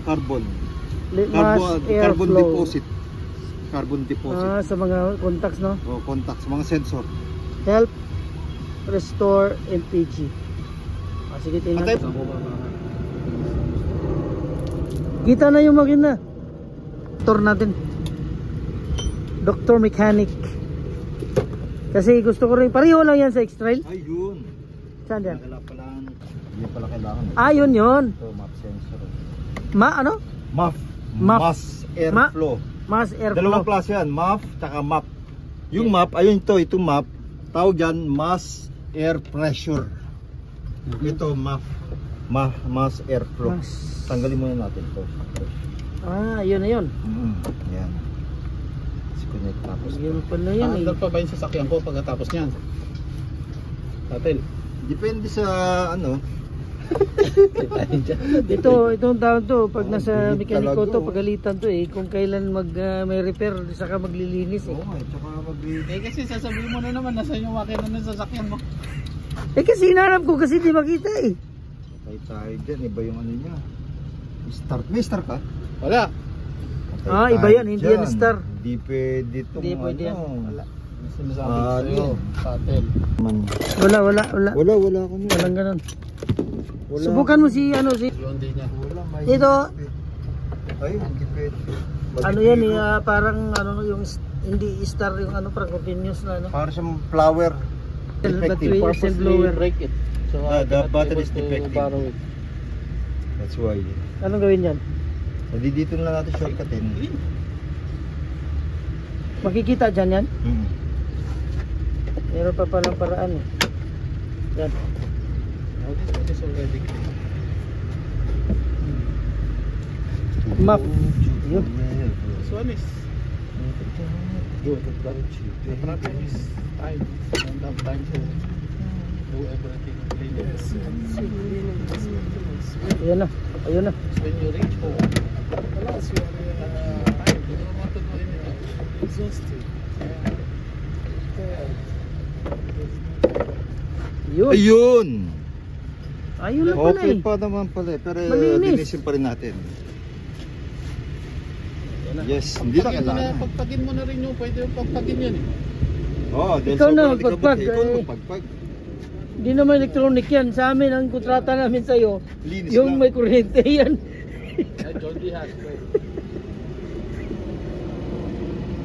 carbon. Mass Carbon airflow. deposit. Carbon deposit. Sa mga contacts, no? O contacts, mga sensor. Help restore MPG. Sige, tingnan. Kita na yung makina. Doktor natin. Doctor Mechanic. Kasi gusto ko rin, pareho lang yan sa X-Trail. Ayun. Saan yan? Hindi pala kailangan. Yun. Ito, map sensor. Ano? MAF. MAF. Mass airflow. Mass airflow. Dalawang klase yan, MAF tsaka MAP. Yung MAP, ayun ito MAP. Tawag dyan, mass air pressure. Ito MAF. Mass airflow. Tanggalin muna natin ito. Yun na yun. Yan. Disconnect tapos. Yun pala yan eh. Andal pa ba yung sasakyan ko pagkatapos niyan? Tatel. Depende sa ano. Itong tawag to, pag nasa bilit mekaniko talaga, to, pagalitan to eh, kung kailan may repair, saka maglilinis eh. Oo, tsaka maglilinis. Kasi sasabihin mo na naman nasa yung makina ng sasakyan mo. Kasi hinanap ko kasi di makita eh. Patay tayo dyan, iba yung ano niya. Start, may start ka? Wala. Patay Iba tayo yan, hindi dyan. yan star. Hindi pwede itong Hindi pwede yan. Wala. Sinasabi ko sa'yo, Tatel. Wala. Wala ako niya. Walang ganun. Wala. Subukan mo si Yung hindi niya. Wala, may Ito. Ayun, hindi pwede. Ano yan eh, parang yung hindi star yung parang continuous na Para siyang flower. Defective. Whistle blower. break it. So, The battery is defective. borrow it. That's why. Anong gawin yan? Hindi dito na natin shortcutin. Makikita dyan yan? Hmm. Meron pa palang paraan eh. Yan. This is already clean. Map. Yun. This one is good. The problem is time. Don't have time to do everything clean. Ayun na. When you reach home, alas, you are time. You don't want to do anything. Exhausted. Yun. Ayun! Ayun na pala Okay eh. pa naman pala pero Malinis. linisin pa rin natin. Yes, hindi na kailangan. Pagpagin mo na rin yung pwede yung pagpagin yan eh. Oo, dahil Ikaw na sobrang magpagpag, likabot, ikaw na eh. magpagpag. Hindi naman electronic yan. Sa amin, ang kontrata namin sa'yo, Linis yung lang. may kuryente yan. John D. has.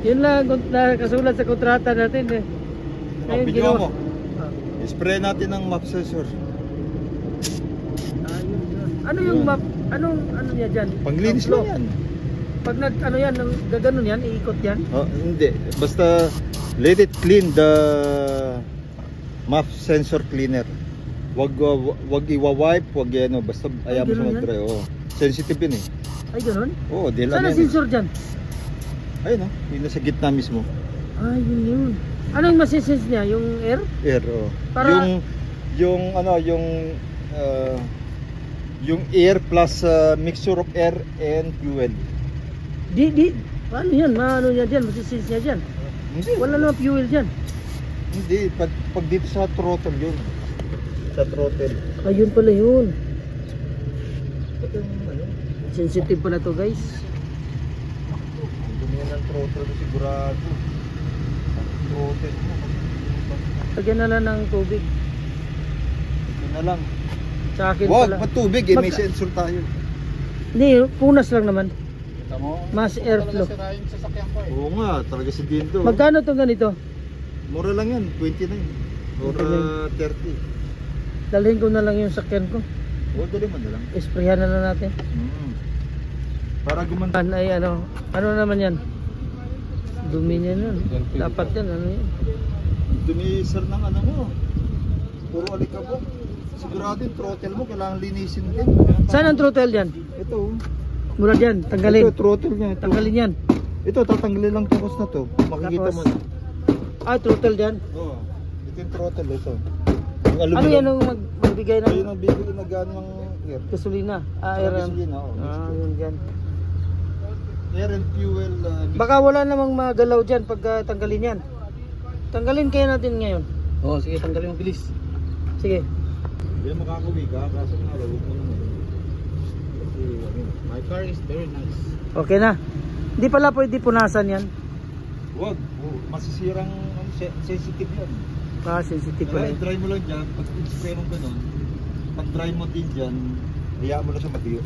Yun lang ang nakasulat sa kontrata natin eh. Ngayon, Video ginawa- mo. Spray natin ng map sensor. Yun. Ano yung Yun. map? Ano niya dyan? Panglinis Flow. lang yan. Pag gaganon yan, iikot yan. Oh, hindi. Basta let it clean the map sensor cleaner. Wag iwa-wipe, wag ano, basta ayaw mo siya ganun mag-dry. Oh. Sensitive yun eh. Ay, ganon? Oo, dahil Saan ano ang yan sensor dyan? eh. Ayun oh, yun nasa gitna mismo. Yun. Anong masisense niya? Yung air? Air, oh. Para- Yung air plus mixture of air and fuel. Ano yan? Ano niya dyan? Masisense niya dyan? Hindi. Wala naman fuel dyan. Hindi, pag dito sa throttle yun. Sa throttle. Ayun pala yun. Pag yung ano, Sensitive pala to guys. dumi ng throttle sigurado. Sa throttle mo. Lagyan na lang ng tubig. Ito na lang. Sa akin Wag, pala. matubig eh, may sensor tayo. Hindi, punas lang naman. Kita mo? Mass airflow. Talaga sira yung sasakyan ko eh. Oo nga, talaga si Dindo. Magkano to ganito? Mura lang yan, 29. Or 30. Dalhin ko na lang yung sakyan ko. O, dali mo na lang. Isprayan na lang natin. Para gumanda. Ay ano naman yan? Dumi niya nun. Dapat yan, ano yan? Dumi sir ng ano mo. Puro alikabok. Sigurado yung throttle mo, kailangan linisin din. Saan ang throttle yan? Ito. Mula dyan, tanggalin. Ito, throttle niya. Ito. Tanggalin yan. Ito, tatanggalin lang tapos na to. Makikita Tapos? mo na. Throttle dyan. Oo. Ito yung throttle, ito. Yung Ano aluminum. yan ang magbigay ng Ayun ang bibigyan na gaan ng air. gasolina? Air Air. Yun dyan. Air and fuel. Baka wala namang magalaw dyan pag tanggalin yan. Tanggalin kaya natin ngayon. Oo, sige, tanggalin mo bilis. Sige. Hindi makakawig ha, kaso nga, huwag mo naman. Kasi, may My car is very nice. Okay na. Hindi pala pwede punasan yan. Wag, masisirang sensitive yan. Sensitive Kaya pala. i-dry mo lang dyan, pag i-spray mo ganun, pag dry mo din dyan, hayaan mo lang siya matiyo.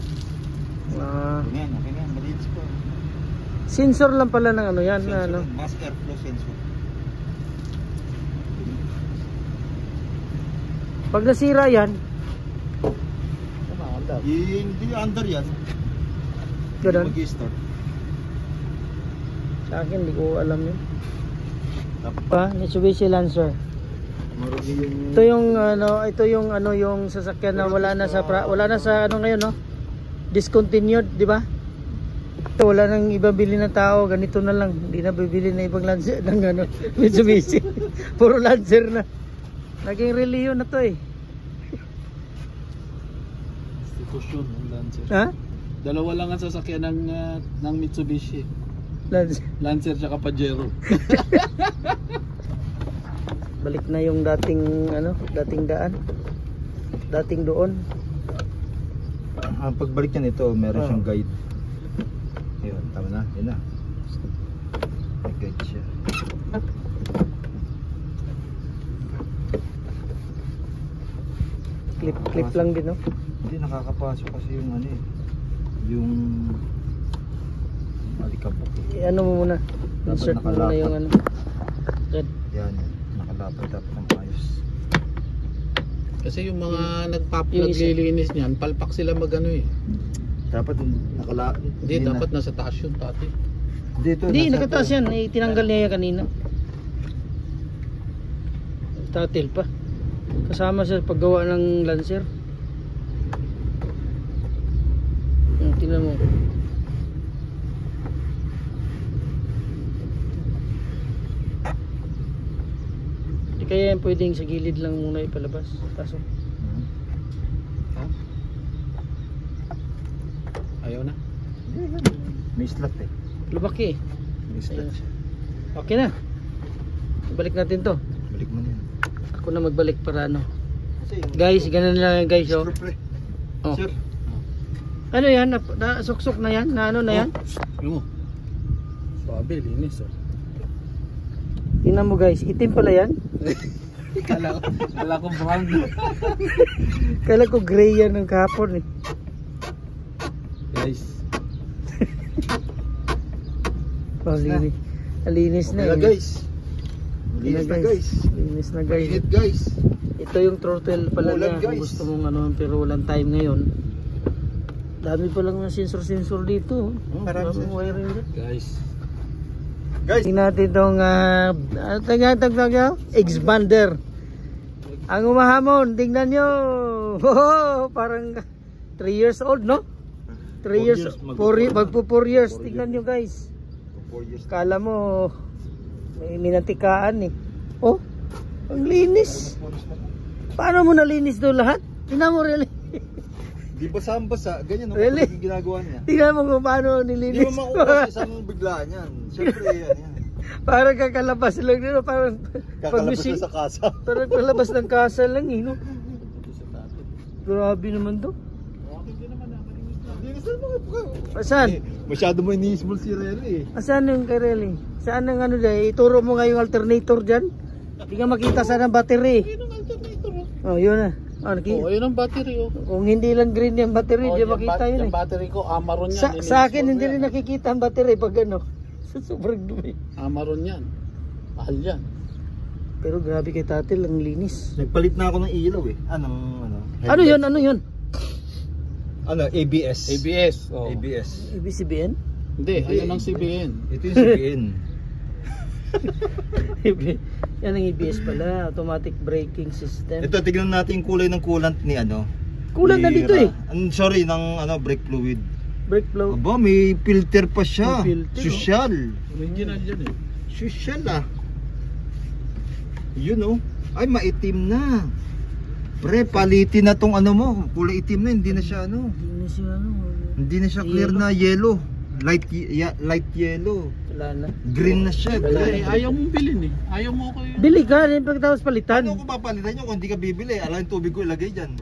Yan, okay na, malinis pa. Sensor lang pala ng ano yan. Sensor, Ano. mass airflow sensor. Pag nasira yan, Hindi under yan. ganun. Mag-i-start. Sa akin, hindi ko alam yun. Dapat Mitsubishi Lancer. marami yung... Ito yung yung sasakyan na wala na sa ano ngayon, no? Discontinued, di ba? Ito, wala nang ibabili na tao, ganito na lang. Hindi na bibili na ibang Lancer ng Mitsubishi. Puro Lancer na. Naging reliyon na to eh. Institusyon ng Lancer. Ha? Dalawa lang ang sasakyan ng Mitsubishi. Lancer. Lancer tsaka Pajero. Balik na yung dating daan. Dating doon. Ang pagbalik niya nito, meron siyang guide. Ayun, tama na, yun na. May guide siya. Clip lang din, no? Hindi nakakapasok kasi yung yung alikabok. Ano mo muna? Dapat Insert mo muna nakalapat. yung red. Yan, nakalapat dapat ng ayos. Kasi yung mga yung isa. naglilinis niyan, palpak sila magano eh. Dapat Hindi, dapat nasa taas yun, tati. Dito, Hindi, nakataas yan. Tinanggal niya yan kanina. Tatil pa. Kasama sa paggawa ng Lancer. Tingnan mo. Hindi kaya yan pwedeng sa gilid lang muna ipalabas. Kaso Ha? Ayaw na? may slot eh. lumaki eh. May slot siya. Okay na. Balik natin to. Balik mo na yan. Ako na magbalik para ano. Kasi yung Guys, ganun lang yan, guys, oh. screw pre. Oh. Sir, Ano yan? Suksok na yan? Na ano na yan? Yung mo. Suabe, linis oh. Tingnan mo guys, itim pala yan. Kala ko brown. Kala ko gray yan ng kahapon eh. Guys. Oh, linis. Linis okay na na eh. guys. Linis na guys. Linis na guys. Init guys. Ito yung throttle pala Ulan, niya. Kung guys. gusto mong ano, pero walang time ngayon. Dami pa lang ng sensor dito. Marami Daming sensor. wiring dyan. Guys. Guys, Tingnan natin itong expander. Ang umahamon, tingnan nyo. Oh, parang 3 years old, no? 3 4 years, years, 4 years. 4 Tingnan nyo guys. 4 years. Kala mo may minatikaan eh. Oh, ang linis. Paano mo nalinis doon lahat? Tingnan mo really. Di basang-basa, ganyan Really? yung ginagawa niya. Tingnan mo kung paano Di nilinis. mo makuha sa isang biglaan yan. Siyempre yan. Parang kakalabas lang dito, parang Kakalabas na sa kasa. parang kalabas ng kasa lang eh, no? Grabe naman to. Hindi na saan mga buka. Saan? Masyado mo iniismol si Rely eh. Saan yung kareli? Saan ang ano dyan? Ituro mo nga yung alternator dyan. Hindi ka makita saan ang battery. Oh, yun na. Oh, Oh, ayun ang battery oh. Kung hindi lang green yung battery, di makita yun eh. Yung battery ko, Amaron yan. Sa akin, hindi rin nakikita ang battery pag ano. Sobrang dumi. Amaron yan. Mahal yan. Pero grabe kay Tatil, ang linis. Nagpalit na ako ng ilaw eh. Ano? Ano yun? Ano yun? Ano? ABS. ABS. Oh. ABS. ABS-CBN? Hindi, ayun ang CBN. Ito yung CBN. Yan ang ABS pala, automatic braking system. Ito, tignan natin yung kulay ng coolant ni ano. Coolant na dito eh. Sorry, ng brake fluid. Brake flow. Aba, may filter pa siya. May filter, Social. Original yan eh. Social ah. Yun oh. Ay, maitim na. Pre, palitin na tong ano mo. Kulay itim na, hindi na siya ano. Hindi na siya ano. Hindi na siya clear na yellow. Light yellow. Wala na. Green na siya. Ay, ayaw mong bilhin eh. Ayaw mo ko yun. Bili ka rin pagkatapos palitan. Ano ko papalitan nyo kung hindi ka bibili? Ala yung tubig ko ilagay dyan.